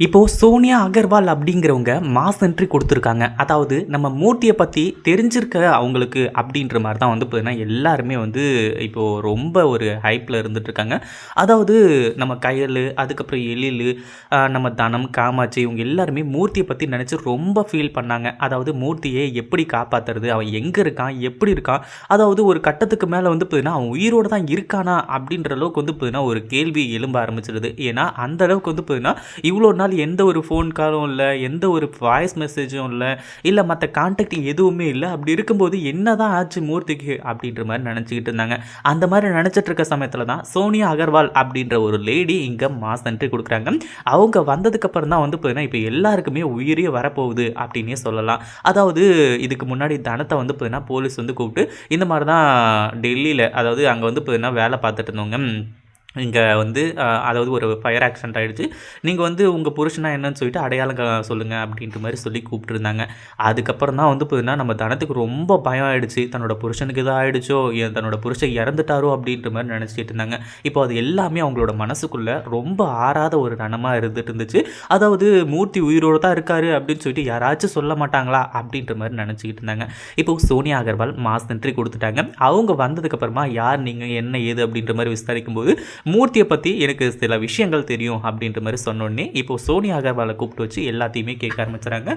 இப்போது சோனியா அகர்வால் அப்படிங்கிறவங்க mass entry கொடுத்துருக்காங்க. அதாவது நம்ம மூர்த்தியை பற்றி தெரிஞ்சிருக்க அவங்களுக்கு அப்படின்ற மாதிரி தான் வந்து பார்த்தீங்கன்னா எல்லாருமே வந்து இப்போது ரொம்ப ஒரு ஹைப்பில் இருந்துகிட்ருக்காங்க. அதாவது நம்ம கயல், அதுக்கப்புறம் எழில், நம்ம தனம், காமாட்சி இவங்க எல்லாருமே மூர்த்தியை பற்றி நினச்சி ரொம்ப ஃபீல் பண்ணாங்க. அதாவது மூர்த்தியை எப்படி காப்பாற்றுறது, அவன் எங்கே இருக்கான், எப்படி இருக்கான், அதாவது ஒரு கட்டத்துக்கு மேலே வந்து பார்த்தீங்கன்னா அவன் உயிரோடு தான் இருக்கானா அப்படின்ற அளவுக்கு வந்து பார்த்தீங்கன்னா ஒரு கேள்வி எழும்ப ஆரம்பிச்சிடுது. ஏன்னா அந்த அளவுக்கு வந்து பார்த்தீங்கன்னா இவ்வளோ நாள் எந்த ஒரு ஃபோன் காலும் இல்லை, எந்த ஒரு வாய்ஸ் மெசேஜும் இல்லை மற்ற கான்டாக்ட் எதுவுமே இல்லை. அப்படி இருக்கும்போது என்ன தான் ஆச்சு மூர்த்திக்கு அப்படின்ற மாதிரி நினச்சிக்கிட்டு இருந்தாங்க. அந்த மாதிரி நினச்சிட்டு இருக்க சமயத்தில் தான் சோனியா அகர்வால் அப்படின்ற ஒரு லேடி இங்கே மாஸ் என்ட்ரி கொடுக்குறாங்க. அவங்க வந்ததுக்கப்புறம் தான் வந்து பார்த்தீங்கன்னா இப்போ எல்லாருக்குமே உயிரே வரப்போகுது அப்படின்னே சொல்லலாம். அதாவது இதுக்கு முன்னாடி தனத்தை வந்து பார்த்தீங்கன்னா போலீஸ் வந்து கூப்பிட்டு இந்த மாதிரி தான் டெல்லியில், அதாவது அங்கே வந்து பார்த்தீங்கன்னா வேலை பார்த்துட்டு இருந்தவங்க இங்கே வந்து அதாவது ஒரு ஃபயர் ஆக்சிடென்ட் ஆகிடுச்சு, நீங்கள் வந்து உங்கள் புருஷனா என்னன்னு சொல்லிட்டு அடையாளம் சொல்லுங்கள் அப்படின்ற மாதிரி சொல்லி கூப்பிட்டுருந்தாங்க. அதுக்கப்புறம் தான் வந்து பார்த்தீங்கன்னா நம்ம தனத்துக்கு ரொம்ப பயம் ஆகிடுச்சு. தன்னோட புருஷனுக்கு எதாவது ஆகிடுச்சோ, தன்னோட புருஷன் இறந்துட்டாரோ அப்படின்ற மாதிரி நினச்சிட்டு இருந்தாங்க. இப்போ அது எல்லாமே அவங்களோட மனசுக்குள்ளே ரொம்ப ஆறாத ஒரு ரணமாக இருந்துட்டு இருந்துச்சு. அதாவது மூர்த்தி உயிரோடு தான் இருக்காரு அப்படின்னு சொல்லிட்டு யாராச்சும் சொல்ல மாட்டாங்களா அப்படின்ற மாதிரி நினச்சிக்கிட்டு இருந்தாங்க. இப்போது சோனியா அகர்வால் மாஸ் என்ட்ரி கொடுத்துட்டாங்க. அவங்க வந்ததுக்கப்புறமா யார் நீங்கள் என்ன ஏது அப்படின்ற மாதிரி விசாரிக்கும்போது மூர்த்தியை பற்றி எனக்கு சில விஷயங்கள் தெரியும் அப்படின்ற மாதிரி சொன்னோடனே இப்போது சோனியா அகர்வாலை கூப்பிட்டு வச்சு எல்லாத்தையுமே கேட்க ஆரம்பிச்சுறாங்க.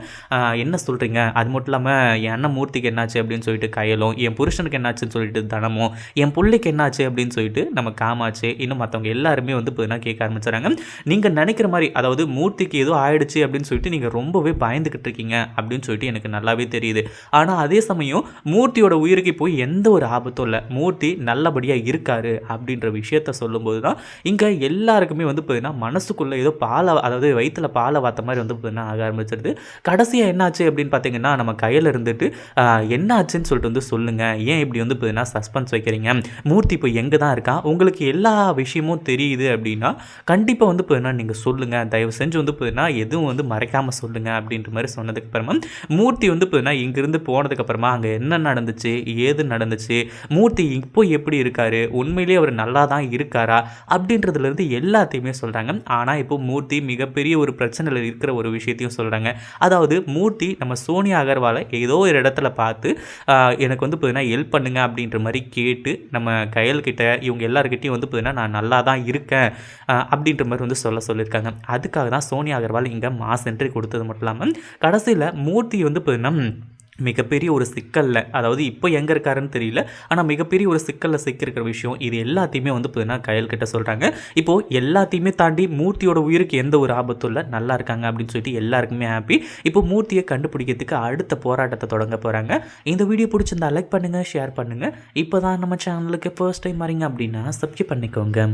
என்ன சொல்கிறீங்க, அது மட்டும் இல்லாமல் என் அண்ணன் மூர்த்திக்கு என்னாச்சு அப்படின்னு சொல்லிட்டு கயலும், என் புருஷனுக்கு என்னாச்சுன்னு சொல்லிட்டு தனமும், என் பிள்ளைக்கு என்னாச்சு அப்படின்னு சொல்லிட்டு நம்ம காமாச்சு, இன்னும் மற்றவங்க எல்லாருமே வந்து பார்த்தீங்கன்னா கேட்க ஆரம்பிச்சுறாங்க. நீங்கள் நினைக்கிற மாதிரி, அதாவது மூர்த்திக்கு ஏதோ ஆயிடுச்சு அப்படின்னு சொல்லிட்டு நீங்கள் ரொம்பவே பயந்துக்கிட்டு இருக்கீங்க அப்படின்னு சொல்லிட்டு எனக்கு நல்லாவே தெரியுது. ஆனால் அதே சமயம் மூர்த்தியோட உயிருக்கு போய் எந்த ஒரு ஆபத்தும் இல்லை, மூர்த்தி நல்லபடியாக இருக்காரு அப்படின்ற விஷயத்த சொல்லும்போது தான் இங்கே எல்லாருக்குமே வந்து பார்த்தீங்கன்னா மனசுக்குள்ளே ஏதோ அதாவது வயிற்றில் பாலை வாத்த மாதிரி வந்து பார்த்தீங்கன்னா ஆக ஆரம்பிச்சிருது. கடைசியாக என்னாச்சு அப்படின்னு பார்த்தீங்கன்னா நம்ம கையில் இருந்துட்டு என்ன ஆச்சுன்னு சொல்லிட்டு வந்து சொல்லுங்கள், ஏன் இப்படி வந்து பார்த்தீங்கன்னா சஸ்பென்ஸ் வைக்கிறீங்க, மூர்த்தி இப்போ எங்கே தான் இருக்கா, உங்களுக்கு எல்லா விஷயமும் தெரியுது அப்படின்னா கண்டிப்பாக வந்து பார்த்தீங்கன்னா நீங்கள் சொல்லுங்கள், தயவு செஞ்சு வந்து பார்த்தீங்கன்னா எதுவும் வந்து மறைக்காமல் சொல்லுங்கள் அப்படின்ற மாதிரி சொன்னதுக்கப்புறமா மூர்த்தி வந்து பார்த்தீங்கன்னா இங்கேருந்து போனதுக்கப்புறமா அங்கே என்ன நடந்துச்சு, ஏது நடந்துச்சு, மூர்த்தி இப்போ எப்படி இருக்காரு, உண்மையிலேயே அவர் நல்லா தான் இருக்காரா அப்படின்றதுலேருந்து எல்லாத்தையுமே சொல்கிறாங்க. ஆனால் இப்போ மூர்த்தி மிகப்பெரிய ஒரு பிரச்சனையில் இருக்கிற ஒரு விஷயத்தையும் சொல்கிறாங்க. அதாவது மூர்த்தி நம்ம சோனியா அகர்வாலை ஏதோ ஒரு இடத்துல பார்த்து எனக்கு வந்து பார்த்தீங்கன்னா ஹெல்ப் பண்ணுங்க அப்படின்ற மாதிரி கேட்டு நம்ம கயல்கிட்ட இவங்க எல்லாருக்கிட்டையும் வந்து பார்த்தீங்கன்னா நான் நல்லா தான் இருக்கேன் அப்படின்ற மாதிரி வந்து சொல்லியிருக்காங்க. அதுக்காக தான் சோனியா அகர்வால் இங்கே மாஸ் என்ட்ரி கொடுத்தது மட்டும் இல்லாமல் கடைசியில் மூர்த்தி வந்து பார்த்தீங்கன்னா மிகப்பெரிய ஒரு சிக்கலில், அதாவது இப்போ எங்கே இருக்காருன்னு தெரியல, ஆனால் மிகப்பெரிய ஒரு சிக்கலில் சிக்கியிருக்கிற விஷயம் இது எல்லாத்தையுமே வந்து பார்த்தீங்கன்னா கயல்கிட்ட சொல்கிறாங்க. இப்போது எல்லாத்தையுமே தாண்டி மூர்த்தியோட உயிருக்கு எந்த ஒரு ஆபத்தும் இல்லை, நல்லா இருக்காங்க அப்படின்னு சொல்லிட்டு எல்லாருக்குமே ஹாப்பி. இப்போ மூர்த்தியை கண்டுபிடிக்கிறதுக்கு அடுத்த போராட்டத்தை தொடங்க போகிறாங்க. இந்த வீடியோ பிடிச்சிருந்தா லைக் பண்ணுங்கள், ஷேர் பண்ணுங்கள். இப்போ தான் நம்ம சேனலுக்கு ஃபர்ஸ்ட் டைம் வரீங்க அப்படின்னா சப்ஸ்கிரைப் பண்ணிக்கோங்க.